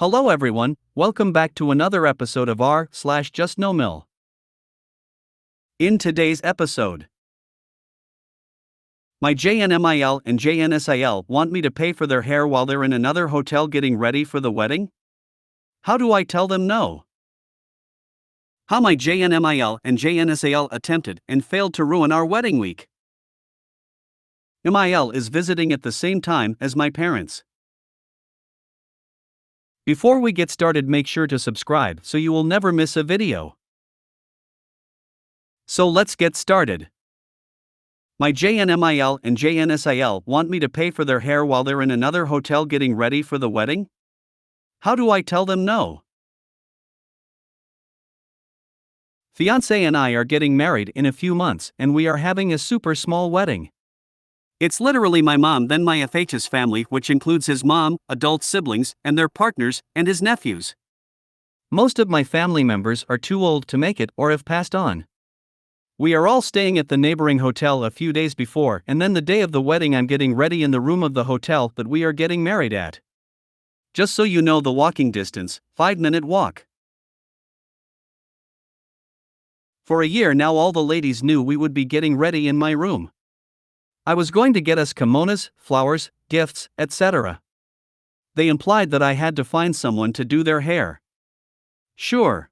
Hello everyone, welcome back to another episode of r/JustNoMil. In today's episode, my JNMIL and JNSIL want me to pay for their hair while they're in another hotel getting ready for the wedding? How do I tell them no? How my JNMIL and JNSIL attempted and failed to ruin our wedding week. MIL is visiting at the same time as my parents. Before we get started, make sure to subscribe so you will never miss a video. So let's get started. My JNMIL and JNSIL want me to pay for their hair while they're in another hotel getting ready for the wedding? How do I tell them no? Fiancé and I are getting married in a few months and we are having a super small wedding. It's literally my mom then my FH's family, which includes his mom, adult siblings, and their partners, and his nephews. Most of my family members are too old to make it or have passed on. We are all staying at the neighboring hotel a few days before, and then the day of the wedding I'm getting ready in the room of the hotel that we are getting married at. Just so you know the walking distance, 5-minute walk. For a year now all the ladies knew we would be getting ready in my room. I was going to get us kimonos, flowers, gifts, etc. They implied that I had to find someone to do their hair. Sure.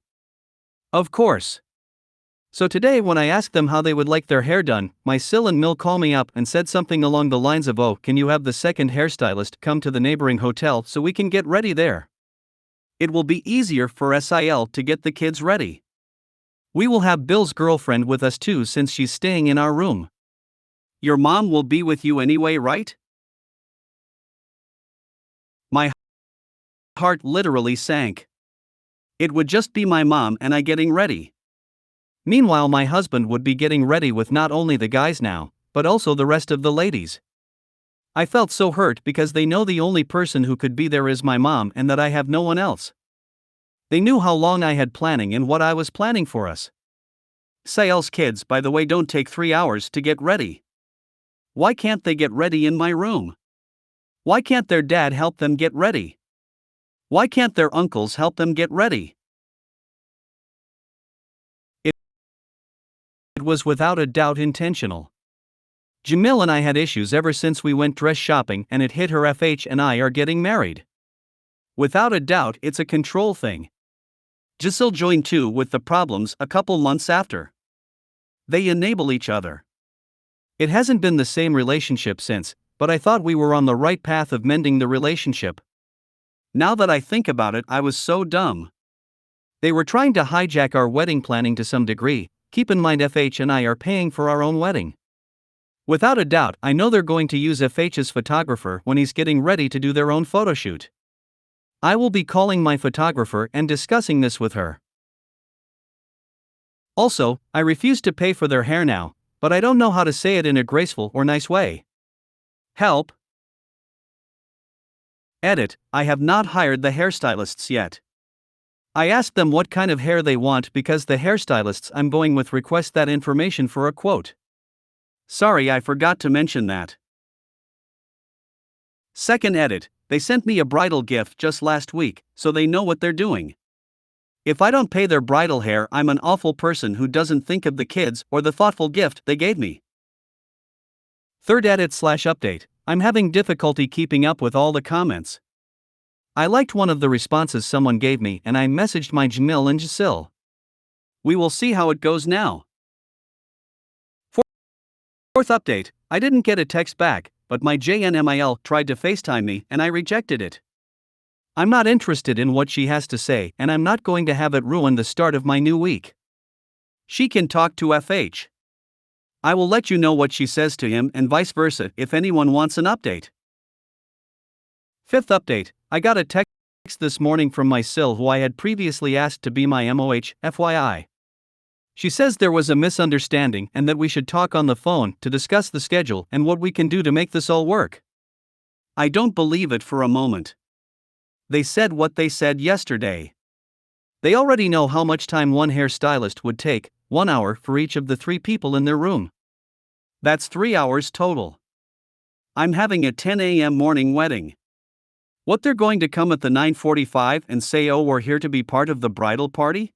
Of course. So today when I asked them how they would like their hair done, my SIL and MIL called me up and said something along the lines of, "Oh, can you have the second hairstylist come to the neighboring hotel so we can get ready there? It will be easier for SIL to get the kids ready. We will have Bill's girlfriend with us too since she's staying in our room. Your mom will be with you anyway, right?" My heart literally sank. It would just be my mom and I getting ready. Meanwhile, my husband would be getting ready with not only the guys now, but also the rest of the ladies. I felt so hurt because they know the only person who could be there is my mom and that I have no one else. They knew how long I had planning and what I was planning for us. SIL's kids, by the way, don't take 3 hours to get ready. Why can't they get ready in my room? Why can't their dad help them get ready? Why can't their uncles help them get ready? It was without a doubt intentional. Jamil and I had issues ever since we went dress shopping and it hit her. FH and I are getting married. Without a doubt it's a control thing. JNSIL joined too with the problems a couple months after. They enable each other. It hasn't been the same relationship since, but I thought we were on the right path of mending the relationship. Now that I think about it, I was so dumb. They were trying to hijack our wedding planning to some degree. Keep in mind FH and I are paying for our own wedding. Without a doubt, I know they're going to use FH's photographer when he's getting ready to do their own photoshoot. I will be calling my photographer and discussing this with her. Also, I refuse to pay for their hair now, but I don't know how to say it in a graceful or nice way. Help. Edit, I have not hired the hairstylists yet. I asked them what kind of hair they want because the hairstylists I'm going with request that information for a quote. Sorry, I forgot to mention that. Second edit, they sent me a bridal gift just last week, so they know what they're doing. If I don't pay their bridal hair, I'm an awful person who doesn't think of the kids or the thoughtful gift they gave me. Third edit/update, I'm having difficulty keeping up with all the comments. I liked one of the responses someone gave me and I messaged my JNMIL and JNSIL. We will see how it goes now. Fourth update, I didn't get a text back, but my JNMIL tried to FaceTime me and I rejected it. I'm not interested in what she has to say and I'm not going to have it ruin the start of my new week. She can talk to FH. I will let you know what she says to him and vice versa if anyone wants an update. Fifth update, I got a text this morning from my SIL who I had previously asked to be my MOH, FYI. She says there was a misunderstanding and that we should talk on the phone to discuss the schedule and what we can do to make this all work. I don't believe it for a moment. They said what they said yesterday. They already know how much time one hairstylist would take, 1 hour for each of the 3 people in their room. That's 3 hours total. I'm having a 10 a.m. morning wedding. What, they're going to come at the 9:45 and say, "Oh, we're here to be part of the bridal party"?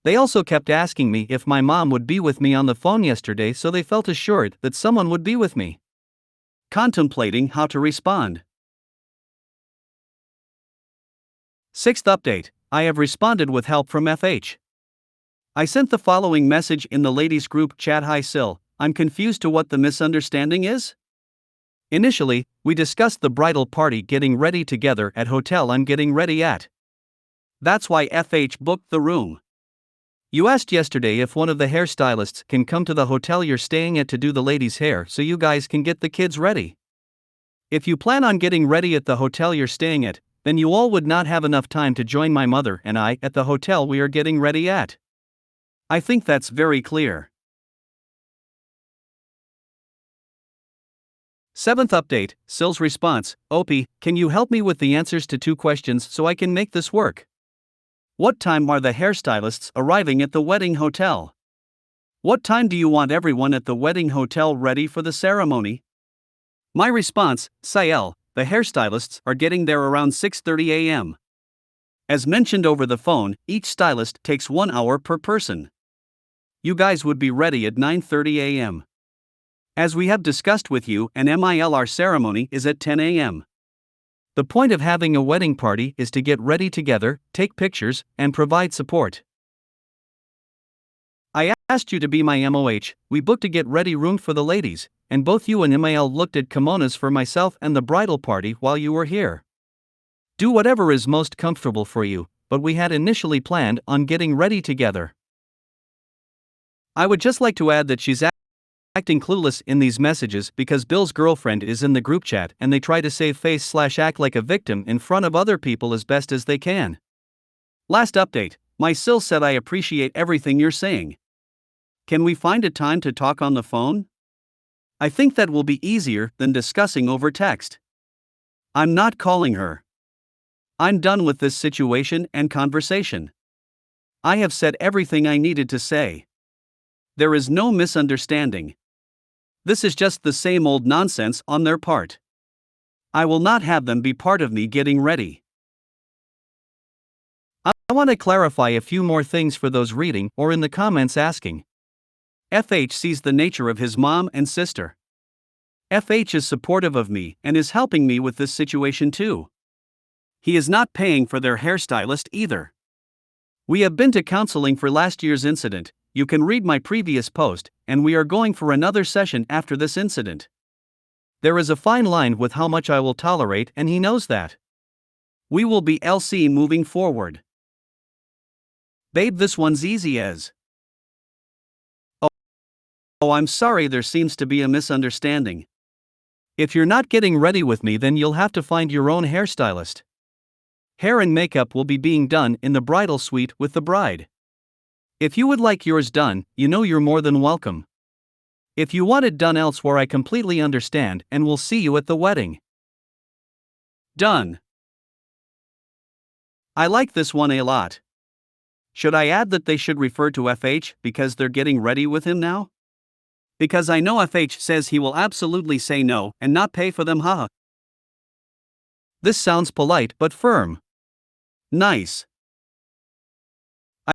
They also kept asking me if my mom would be with me on the phone yesterday, so they felt assured that someone would be with me. Contemplating how to respond. Sixth update, I have responded with help from FH. I sent the following message in the ladies group chat: "Hi Sil, I'm confused to what the misunderstanding is. Initially, we discussed the bridal party getting ready together at hotel I'm getting ready at. That's why FH booked the room. You asked yesterday if one of the hairstylists can come to the hotel you're staying at to do the ladies' hair so you guys can get the kids ready. If you plan on getting ready at the hotel you're staying at, then you all would not have enough time to join my mother and I at the hotel we are getting ready at. I think that's very clear." Seventh update, Sil's response: "Opie, can you help me with the answers to 2 questions so I can make this work? What time are the hairstylists arriving at the wedding hotel? What time do you want everyone at the wedding hotel ready for the ceremony?" My response: Sael, the hairstylists are getting there around 6:30 a.m. As mentioned over the phone, each stylist takes 1 hour per person. You guys would be ready at 9:30 a.m. As we have discussed with you and MIL, our ceremony is at 10 a.m. The point of having a wedding party is to get ready together, take pictures, and provide support. I asked you to be my MOH, we booked a get ready room for the ladies, and both you and MIL looked at kimonos for myself and the bridal party while you were here. Do whatever is most comfortable for you, but we had initially planned on getting ready together. I would just like to add that she's acting clueless in these messages because Bill's girlfriend is in the group chat and they try to save face / act like a victim in front of other people as best as they can. Last update, my Sil said, "I appreciate everything you're saying. Can we find a time to talk on the phone? I think that will be easier than discussing over text. I'm not calling her. I'm done with this situation and conversation. I have said everything I needed to say. There is no misunderstanding. This is just the same old nonsense on their part. I will not have them be part of me getting ready." I want to clarify a few more things for those reading or in the comments asking. FH sees the nature of his mom and sister. FH is supportive of me and is helping me with this situation too. He is not paying for their hairstylist either. We have been to counseling for last year's incident. You can read my previous post, and we are going for another session after this incident. There is a fine line with how much I will tolerate, and he knows that. We will be LC moving forward. Babe, this one's easy as. Oh, I'm sorry, there seems to be a misunderstanding. If you're not getting ready with me, then you'll have to find your own hairstylist. Hair and makeup will be being done in the bridal suite with the bride. If you would like yours done, you know you're more than welcome. If you want it done elsewhere, I completely understand, and we'll see you at the wedding. Done. I like this one a lot. Should I add that they should refer to FH because they're getting ready with him now? Because I know FH says he will absolutely say no and not pay for them, haha. This sounds polite but firm. Nice.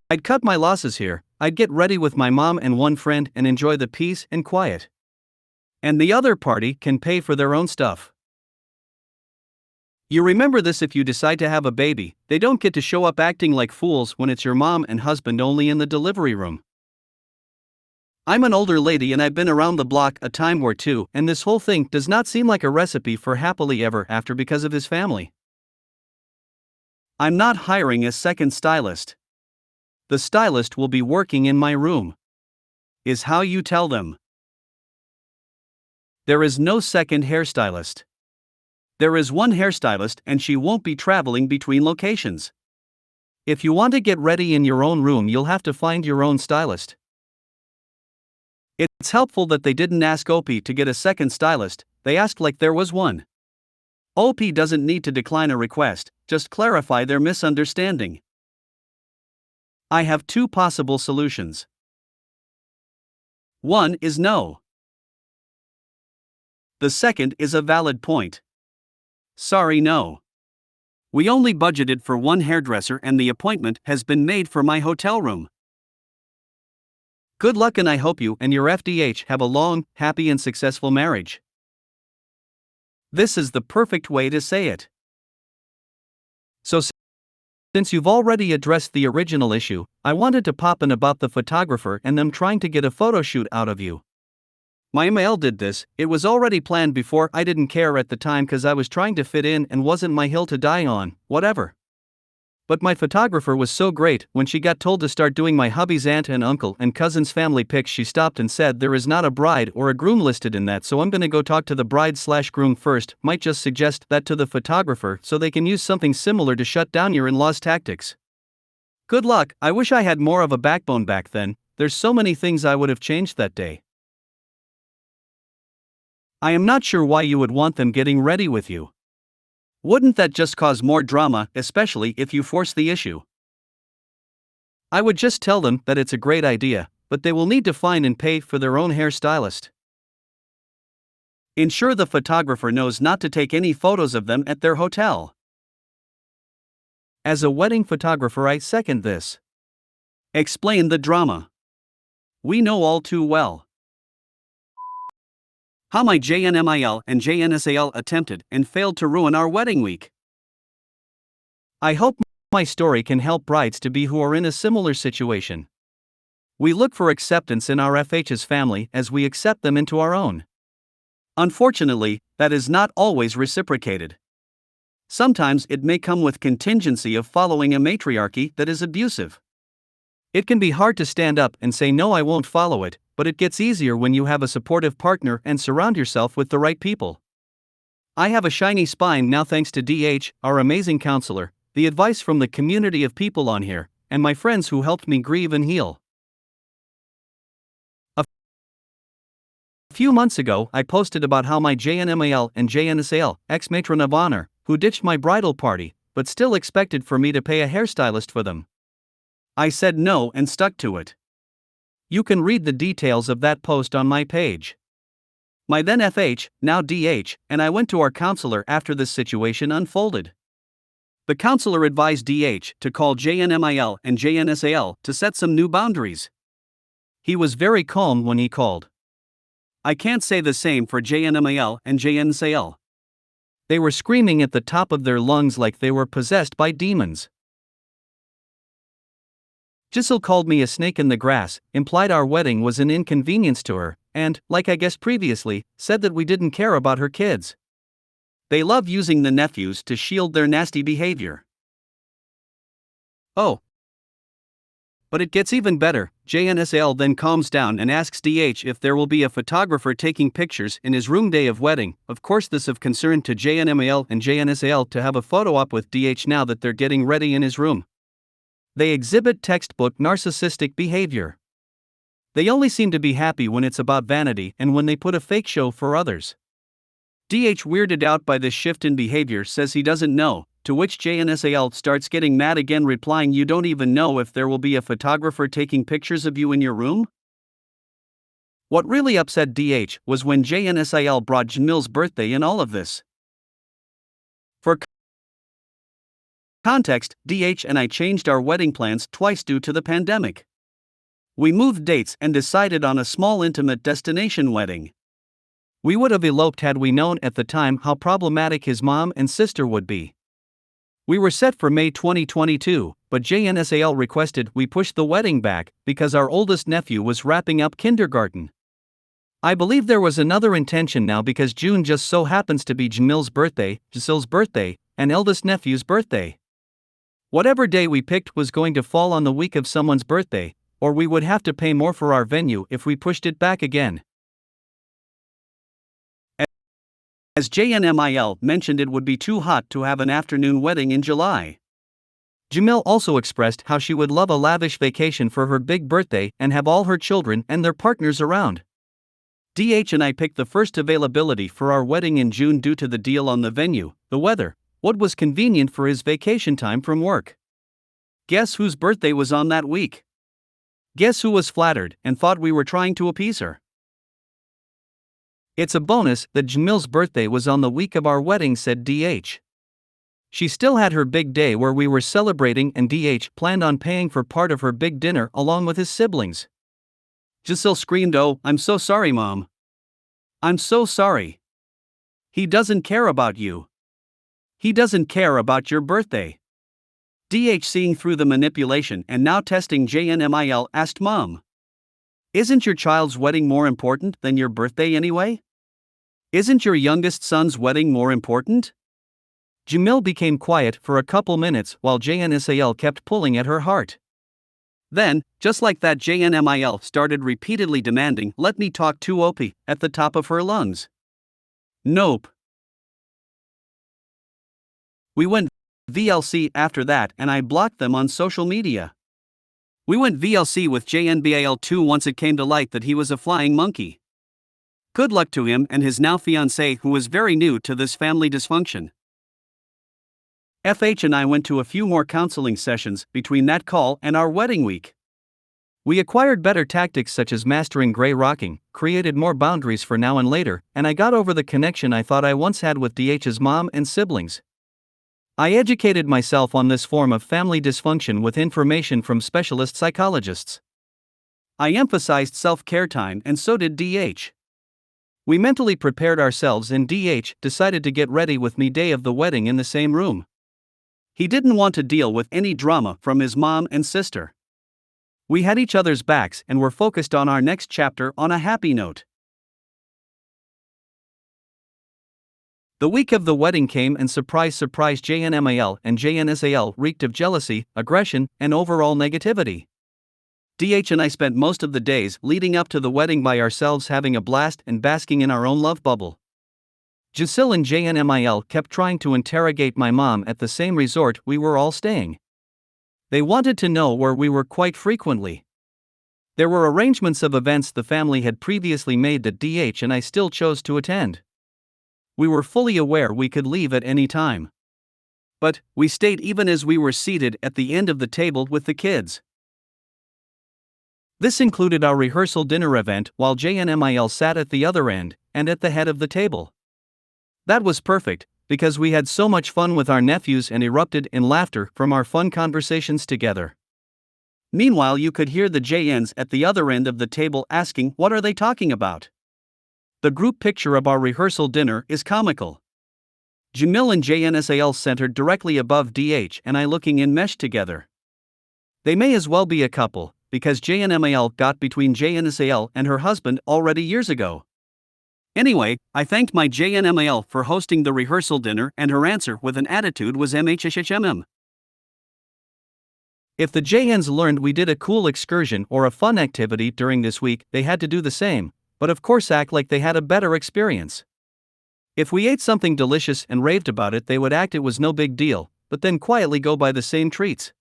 I'd cut my losses here. I'd get ready with my mom and one friend and enjoy the peace and quiet. And the other party can pay for their own stuff. You remember this: if you decide to have a baby, they don't get to show up acting like fools when it's your mom and husband only in the delivery room. I'm an older lady and I've been around the block a time or two, and this whole thing does not seem like a recipe for happily ever after because of his family. I'm not hiring a second stylist. The stylist will be working in my room. Is how you tell them. There is no second hairstylist. There is one hairstylist and she won't be traveling between locations. If you want to get ready in your own room, you'll have to find your own stylist. It's helpful that they didn't ask OP to get a second stylist, they asked like there was one. OP doesn't need to decline a request, just clarify their misunderstanding. I have 2 possible solutions. One is no. The second is a valid point. Sorry, no. We only budgeted for one hairdresser and the appointment has been made for my hotel room. Good luck and I hope you and your FDH have a long, happy and successful marriage. This is the perfect way to say it. So since you've already addressed the original issue, I wanted to pop in about the photographer and them trying to get a photo shoot out of you. My email did this, it was already planned before. I didn't care at the time cause I was trying to fit in and wasn't my hill to die on, whatever. But my photographer was so great, when she got told to start doing my hubby's aunt and uncle and cousin's family pics, she stopped and said there is not a bride or a groom listed in that, so I'm gonna go talk to the bride/groom first. Might just suggest that to the photographer so they can use something similar to shut down your in-laws' tactics. Good luck. I wish I had more of a backbone back then, there's so many things I would have changed that day. I am not sure why you would want them getting ready with you. Wouldn't that just cause more drama, especially if you force the issue? I would just tell them that it's a great idea, but they will need to find and pay for their own hairstylist. Ensure the photographer knows not to take any photos of them at their hotel. As a wedding photographer, I second this. Explain the drama. We know all too well how my JNMIL and JNSIL attempted and failed to ruin our wedding week. I hope my story can help brides-to-be who are in a similar situation. We look for acceptance in our FH's family as we accept them into our own. Unfortunately, that is not always reciprocated. Sometimes it may come with contingency of following a matriarchy that is abusive. It can be hard to stand up and say no, I won't follow it, but it gets easier when you have a supportive partner and surround yourself with the right people. I have a shiny spine now thanks to DH, our amazing counselor, the advice from the community of people on here, and my friends who helped me grieve and heal. A few months ago, I posted about how my JNMIL and JNSIL, ex-matron of honor, who ditched my bridal party, but still expected for me to pay a hairstylist for them. I said no and stuck to it. You can read the details of that post on my page. My then FH, now DH, and I went to our counselor after this situation unfolded. The counselor advised DH to call JNMIL and JNSIL to set some new boundaries. He was very calm when he called. I can't say the same for JNMIL and JNSIL. They were screaming at the top of their lungs like they were possessed by demons. JNSIL called me a snake in the grass, implied our wedding was an inconvenience to her, and, like I guessed previously, said that we didn't care about her kids. They love using the nephews to shield their nasty behavior. Oh. But it gets even better. JNSL then calms down and asks DH if there will be a photographer taking pictures in his room day of wedding. Of course, this of concern to JNMIL and JNSL to have a photo op with DH now that they're getting ready in his room. They exhibit textbook narcissistic behavior. They only seem to be happy when it's about vanity and when they put a fake show for others. DH, weirded out by this shift in behavior, says he doesn't know, to which JNSIL starts getting mad again, replying, "You don't even know if there will be a photographer taking pictures of you in your room?" What really upset DH was when JNSIL brought JNMIL's birthday in all of this. For context, DH and I changed our wedding plans twice due to the pandemic. We moved dates and decided on a small intimate destination wedding. We would have eloped had we known at the time how problematic his mom and sister would be. We were set for May 2022, but JNSIL requested we push the wedding back because our oldest nephew was wrapping up kindergarten. I believe there was another intention now because June just so happens to be JNMIL's birthday, JNSIL's birthday, and eldest nephew's birthday. Whatever day we picked was going to fall on the week of someone's birthday, or we would have to pay more for our venue if we pushed it back again. As JNMIL mentioned, it would be too hot to have an afternoon wedding in July. JNMIL also expressed how she would love a lavish vacation for her big birthday and have all her children and their partners around. DH and I picked the first availability for our wedding in June due to the deal on the venue, the weather, what was convenient for his vacation time from work. Guess whose birthday was on that week? Guess who was flattered and thought we were trying to appease her? It's a bonus that JNMIL's birthday was on the week of our wedding, said DH. She still had her big day where we were celebrating, and DH planned on paying for part of her big dinner along with his siblings. JNSIL screamed, "Oh, I'm so sorry, Mom. I'm so sorry. He doesn't care about you. He doesn't care about your birthday." DH, seeing through the manipulation and now testing JNMIL, asked Mom, "Isn't your child's wedding more important than your birthday anyway? Isn't your youngest son's wedding more important?" JNMIL became quiet for a couple minutes while JNSIL kept pulling at her heart. Then, just like that, JNMIL started repeatedly demanding, "Let me talk to OP," at the top of her lungs. Nope. We went VLC after that, and I blocked them on social media. We went VLC with JNBAL too once it came to light that he was a flying monkey. Good luck to him and his now fiancée, who was very new to this family dysfunction. FH and I went to a few more counseling sessions between that call and our wedding week. We acquired better tactics such as mastering gray rocking, created more boundaries for now and later, and I got over the connection I thought I once had with DH's mom and siblings. I educated myself on this form of family dysfunction with information from specialist psychologists. I emphasized self-care time, and so did DH. We mentally prepared ourselves, and DH decided to get ready with me day of the wedding in the same room. He didn't want to deal with any drama from his mom and sister. We had each other's backs and were focused on our next chapter on a happy note. The week of the wedding came, and surprise, JNMIL and JNSIL reeked of jealousy, aggression, and overall negativity. DH and I spent most of the days leading up to the wedding by ourselves, having a blast and basking in our own love bubble. JNSIL and JNMIL kept trying to interrogate my mom at the same resort we were all staying. They wanted to know where we were quite frequently. There were arrangements of events the family had previously made that DH and I still chose to attend. We were fully aware we could leave at any time. But we stayed even as we were seated at the end of the table with the kids. This included our rehearsal dinner event, while JNMIL sat at the other end, and at the head of the table. That was perfect, because we had so much fun with our nephews and erupted in laughter from our fun conversations together. Meanwhile, you could hear the JNs at the other end of the table asking, "What are they talking about?" The group picture of our rehearsal dinner is comical. JNMIL and JNSIL centered directly above DH and I, looking enmeshed together. They may as well be a couple, because JNMIL got between JNSIL and her husband already years ago. Anyway, I thanked my JNMIL for hosting the rehearsal dinner, and her answer with an attitude was MHHHMM. If the JNs learned we did a cool excursion or a fun activity during this week, they had to do the same, but of course act like they had a better experience. If we ate something delicious and raved about it, they would act it was no big deal, but then quietly go buy the same treats.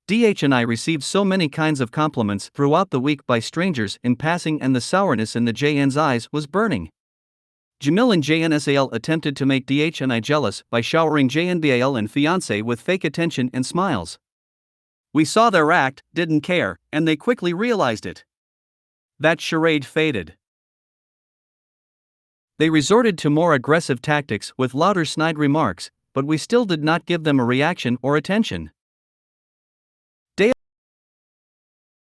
DH and I received so many kinds of compliments throughout the week by strangers in passing, and the sourness in the JN's eyes was burning. JNMIL and JNSIL attempted to make DH and I jealous by showering JNBAL and fiancé with fake attention and smiles. We saw their act, didn't care, and they quickly realized it. That charade faded. They resorted to more aggressive tactics with louder snide remarks, but we still did not give them a reaction or attention. Day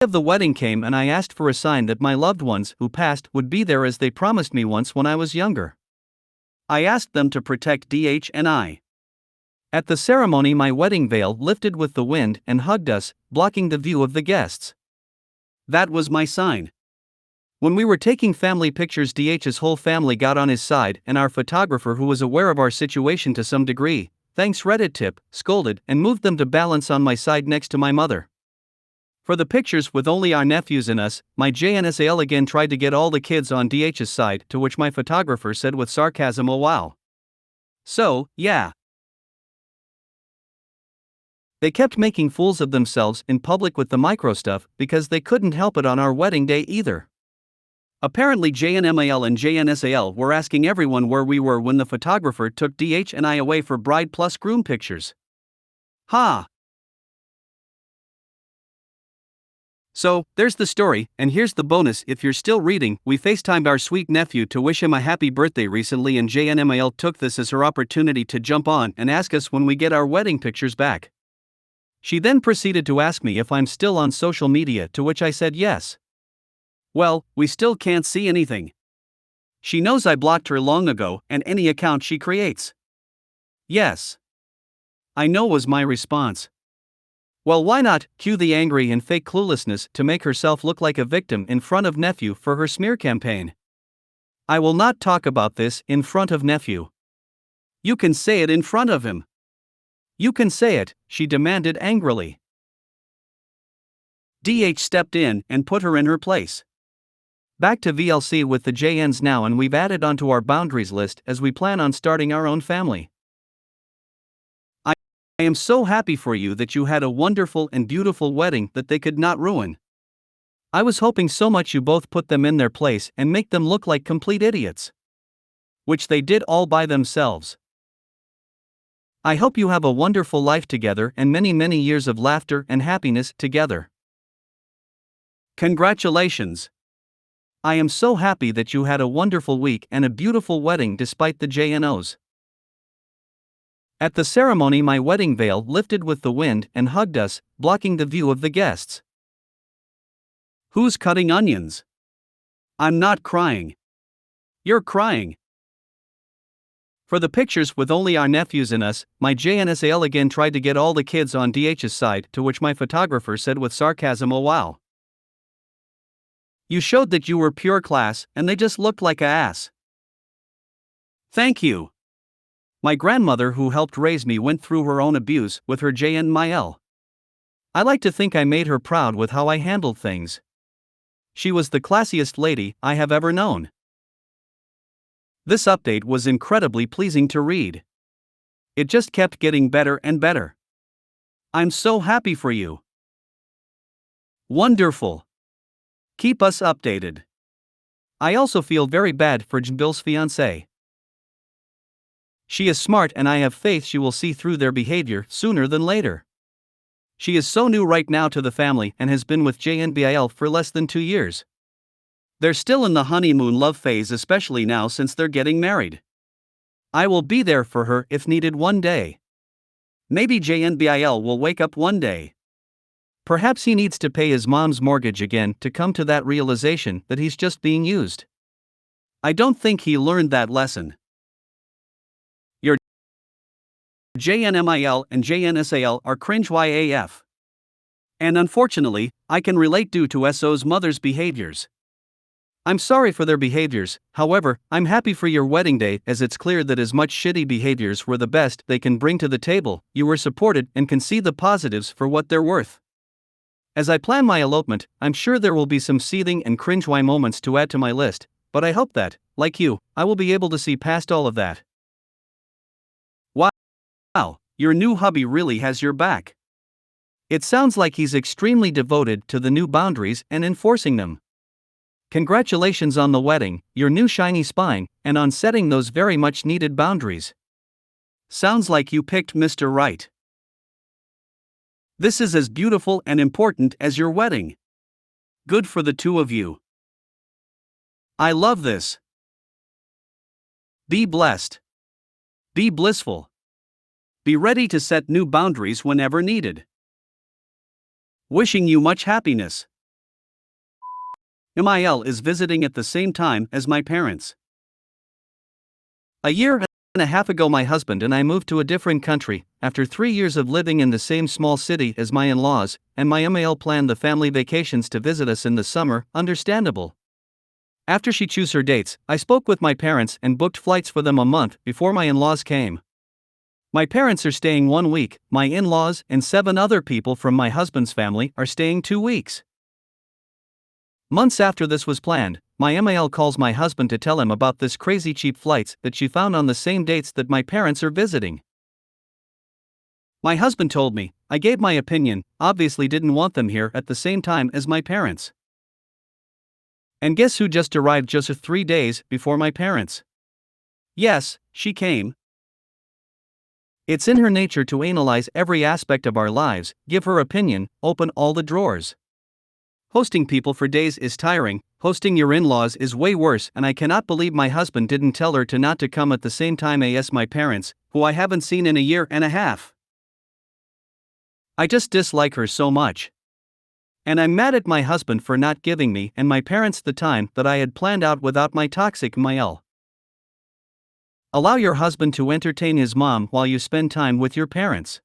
of the wedding came, and I asked for a sign that my loved ones who passed would be there, as they promised me once when I was younger. I asked them to protect DH and I. At the ceremony, my wedding veil lifted with the wind and hugged us, blocking the view of the guests. That was my sign. When we were taking family pictures, DH's whole family got on his side, and our photographer, who was aware of our situation to some degree, thanks Reddit tip, scolded and moved them to balance on my side next to my mother. For the pictures with only our nephews and us, my JNSIL again tried to get all the kids on DH's side, to which my photographer said with sarcasm, "Oh wow. So, yeah. They kept making fools of themselves in public with the micro stuff because they couldn't help it on our wedding day either." Apparently JNMIL and JNSIL were asking everyone where we were when the photographer took DH and I away for bride plus groom pictures. Ha! So, there's the story, and here's the bonus if you're still reading. We FaceTimed our sweet nephew to wish him a happy birthday recently, and JNMIL took this as her opportunity to jump on and ask us when we get our wedding pictures back. She then proceeded to ask me if I'm still on social media, to which I said yes. Well, we still can't see anything. She knows I blocked her long ago, and any account she creates. Yes. I know, was my response. Well, why not? Cue the angry and fake cluelessness to make herself look like a victim in front of nephew for her smear campaign. I will not talk about this in front of nephew. You can say it in front of him. You can say it, she demanded angrily. DH stepped in and put her in her place. Back to VLC with the JNs now, and we've added onto our boundaries list as we plan on starting our own family. I am so happy for you that you had a wonderful and beautiful wedding that they could not ruin. I was hoping so much you both put them in their place and make them look like complete idiots. Which they did all by themselves. I hope you have a wonderful life together and many, many years of laughter and happiness together. Congratulations. I am so happy that you had a wonderful week and a beautiful wedding despite the JNOs. At the ceremony, my wedding veil lifted with the wind and hugged us, blocking the view of the guests. Who's cutting onions? I'm not crying. You're crying. For the pictures with only our nephews and us, my JNSIL again tried to get all the kids on DH's side, to which my photographer said with sarcasm, "Oh wow. You showed that you were pure class, and they just looked like a ass." Thank you. My grandmother, who helped raise me, went through her own abuse with her JNMIL. I like to think I made her proud with how I handled things. She was the classiest lady I have ever known. This update was incredibly pleasing to read. It just kept getting better and better. I'm so happy for you. Wonderful. Keep us updated. I also feel very bad for JNMIL's fiancée. She is smart, and I have faith she will see through their behavior sooner than later. She is so new right now to the family and has been with JNBIL for less than 2 years. They're still in the honeymoon love phase, especially now since they're getting married. I will be there for her if needed one day. Maybe JNBIL will wake up one day. Perhaps he needs to pay his mom's mortgage again to come to that realization that he's just being used. I don't think he learned that lesson. Your JNMIL and JNSIL are cringe YAF. And unfortunately, I can relate due to SO's mother's behaviors. I'm sorry for their behaviors, however, I'm happy for your wedding day, as it's clear that as much shitty behaviors were the best they can bring to the table, you were supported and can see the positives for what they're worth. As I plan my elopement, I'm sure there will be some seething and cringe Y moments to add to my list, but I hope that, like you, I will be able to see past all of that. Wow, your new hubby really has your back. It sounds like he's extremely devoted to the new boundaries and enforcing them. Congratulations on the wedding, your new shiny spine, and on setting those very much needed boundaries. Sounds like you picked Mr. Right. This is as beautiful and important as your wedding. Good for the two of you. I love this. Be blessed. Be blissful. Be ready to set new boundaries whenever needed. Wishing you much happiness. MIL is visiting at the same time as my parents. A year and a half ago, my husband and I moved to a different country, after 3 years of living in the same small city as my in-laws, and my MIL planned the family vacations to visit us in the summer, understandable. After she chose her dates, I spoke with my parents and booked flights for them a month before my in-laws came. My parents are staying 1 week, my in-laws and 7 other people from my husband's family are staying 2 weeks. Months after this was planned, my MIL calls my husband to tell him about this crazy cheap flights that she found on the same dates that my parents are visiting. My husband told me, I gave my opinion, obviously didn't want them here at the same time as my parents. And guess who just arrived just 3 days before my parents? Yes, she came. It's in her nature to analyze every aspect of our lives, give her opinion, open all the drawers. Hosting people for days is tiring, hosting your in-laws is way worse, and I cannot believe my husband didn't tell her not to come at the same time as my parents, who I haven't seen in a year and a half. I just dislike her so much. And I'm mad at my husband for not giving me and my parents the time that I had planned out without my toxic JNMIL. Allow your husband to entertain his mom while you spend time with your parents.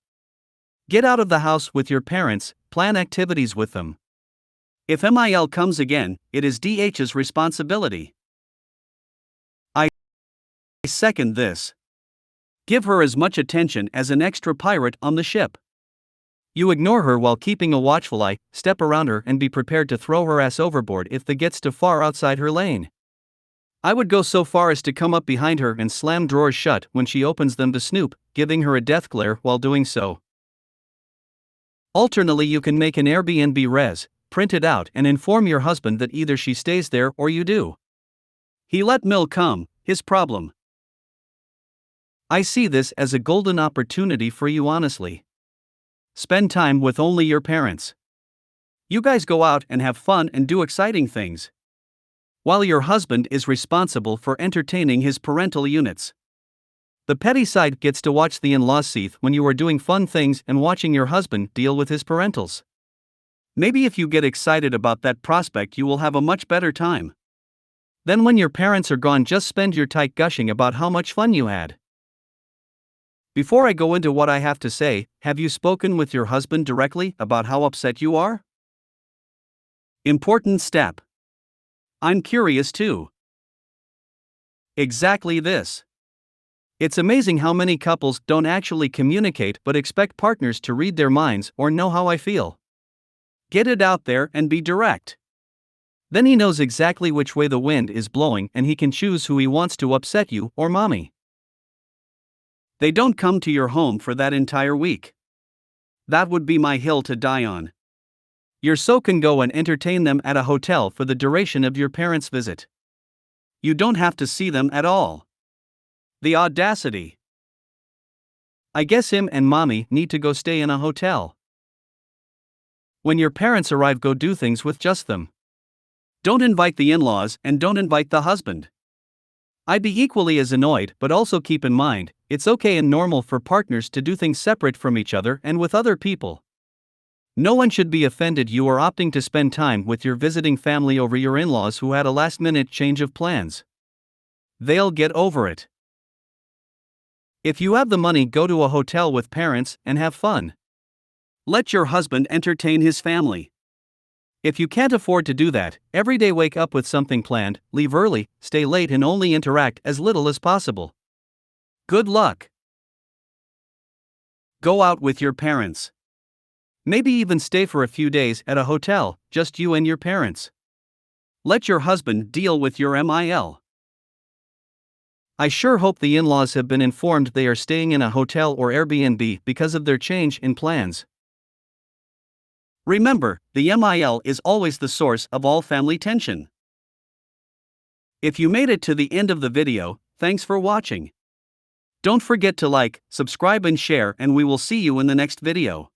Get out of the house with your parents, plan activities with them. If JNMIL comes again, it is DH's responsibility. I second this. Give her as much attention as an extra pirate on the ship. You ignore her while keeping a watchful eye, step around her and be prepared to throw her ass overboard if they gets too far outside her lane. I would go so far as to come up behind her and slam drawers shut when she opens them to snoop, giving her a death glare while doing so. Alternately, you can make an Airbnb res, print it out and inform your husband that either she stays there or you do. He let Mil come, his problem. I see this as a golden opportunity for you, honestly. Spend time with only your parents. You guys go out and have fun and do exciting things, while your husband is responsible for entertaining his parental units. The petty side gets to watch the in-laws seethe when you are doing fun things and watching your husband deal with his parentals. Maybe if you get excited about that prospect, you will have a much better time. Then when your parents are gone, just spend your time gushing about how much fun you had. Before I go into what I have to say, have you spoken with your husband directly about how upset you are? Important step. I'm curious too. Exactly this. It's amazing how many couples don't actually communicate but expect partners to read their minds or know how I feel. Get it out there and be direct. Then he knows exactly which way the wind is blowing and he can choose who he wants to upset, you or mommy. They don't come to your home for that entire week. That would be my hill to die on. You so can go and entertain them at a hotel for the duration of your parents' visit. You don't have to see them at all. The audacity. I guess him and mommy need to go stay in a hotel. When your parents arrive, go do things with just them. Don't invite the in-laws and don't invite the husband. I'd be equally as annoyed, but also keep in mind, it's okay and normal for partners to do things separate from each other and with other people. No one should be offended you are opting to spend time with your visiting family over your in-laws who had a last-minute change of plans. They'll get over it. If you have the money, go to a hotel with parents and have fun. Let your husband entertain his family. If you can't afford to do that, every day wake up with something planned, leave early, stay late and only interact as little as possible. Good luck. Go out with your parents. Maybe even stay for a few days at a hotel, just you and your parents. Let your husband deal with your JNMIL. I sure hope the in-laws have been informed they are staying in a hotel or Airbnb because of their change in plans. Remember, the JNMIL is always the source of all family tension. If you made it to the end of the video, thanks for watching. Don't forget to like, subscribe and share, and we will see you in the next video.